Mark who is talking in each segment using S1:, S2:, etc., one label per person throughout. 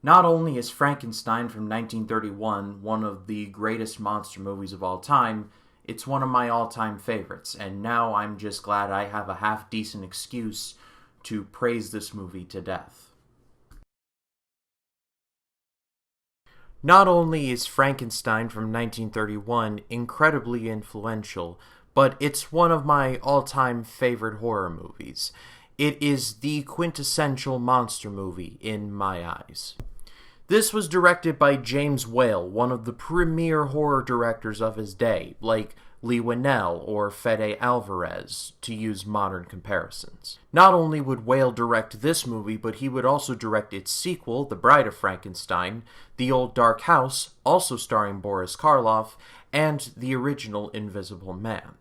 S1: Not only is Frankenstein from 1931 one of the greatest monster movies of all time, it's one of my all-time favorites, and now I'm just glad I have a half-decent excuse to praise this movie to death. Not only is Frankenstein from 1931 incredibly influential, but it's one of my all-time favorite horror movies. It is the quintessential monster movie in my eyes. This was directed by James Whale, one of the premier horror directors of his day, like Leigh Whannell or Fede Alvarez, to use modern comparisons. Not only would Whale direct this movie, but he would also direct its sequel, The Bride of Frankenstein, The Old Dark House, also starring Boris Karloff, and the original Invisible Man.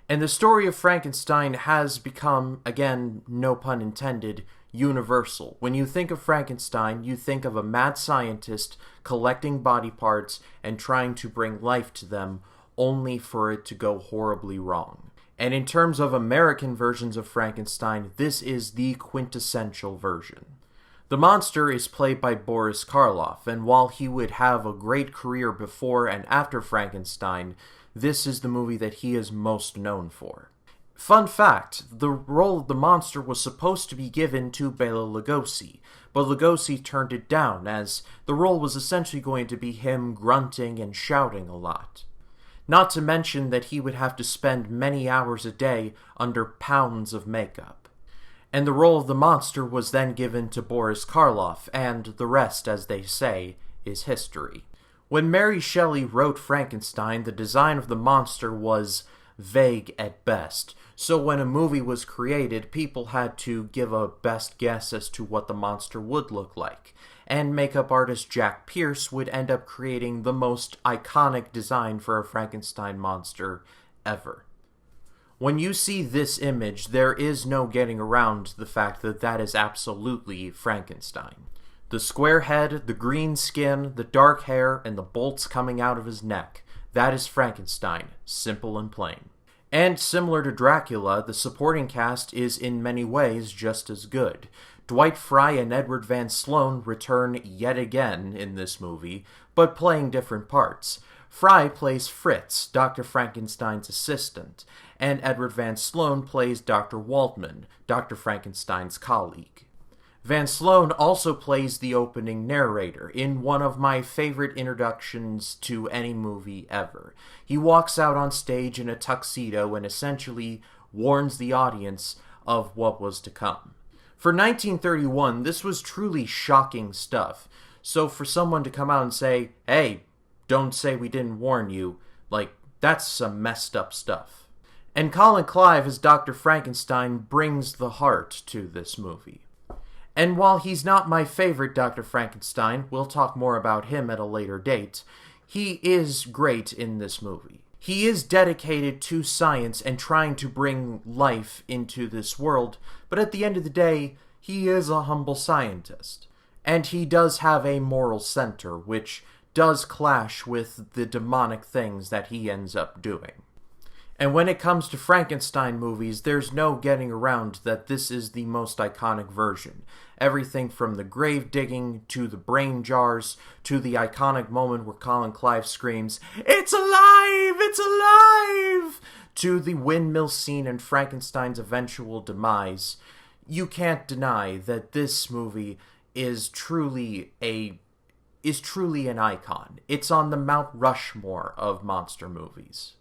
S1: And the story of Frankenstein has become, again, no pun intended, universal. When you think of Frankenstein, you think of a mad scientist collecting body parts and trying to bring life to them, only for it to go horribly wrong. And in terms of American versions of Frankenstein, this is the quintessential version. The monster is played by Boris Karloff, and while he would have a great career before and after Frankenstein, this is the movie that he is most known for. Fun fact, the role of the monster was supposed to be given to Bela Lugosi, but Lugosi turned it down, as the role was essentially going to be him grunting and shouting a lot. Not to mention that he would have to spend many hours a day under pounds of makeup. And the role of the monster was then given to Boris Karloff, and the rest, as they say, is history. When Mary Shelley wrote Frankenstein, the design of the monster was vague at best, so when a movie was created, people had to give a best guess as to what the monster would look like, and makeup artist Jack Pierce would end up creating the most iconic design for a Frankenstein monster ever. When you see this image, there is no getting around the fact that that is absolutely Frankenstein. The square head, the green skin, the dark hair, and the bolts coming out of his neck. That is Frankenstein, simple and plain. And similar to Dracula, the supporting cast is in many ways just as good. Dwight Fry and Edward Van Sloan return yet again in this movie, but playing different parts. Fry plays Fritz, Dr. Frankenstein's assistant, and Edward Van Sloan plays Dr. Waldman, Dr. Frankenstein's colleague. Van Sloan also plays the opening narrator in one of my favorite introductions to any movie ever. He walks out on stage in a tuxedo and essentially warns the audience of what was to come. For 1931, this was truly shocking stuff, so for someone to come out and say, "Hey, don't say we didn't warn you," that's some messed up stuff. And Colin Clive as Dr. Frankenstein brings the heart to this movie. And while he's not my favorite Dr. Frankenstein, we'll talk more about him at a later date, he is great in this movie. He is dedicated to science and trying to bring life into this world, but at the end of the day, he is a humble scientist. And he does have a moral center, which does clash with the demonic things that he ends up doing. And when it comes to Frankenstein movies, there's no getting around that this is the most iconic version. Everything from the grave digging, to the brain jars, to the iconic moment where Colin Clive screams, "It's alive! It's alive!" to the windmill scene and Frankenstein's eventual demise. You can't deny that this movie is truly an icon. It's on the Mount Rushmore of monster movies.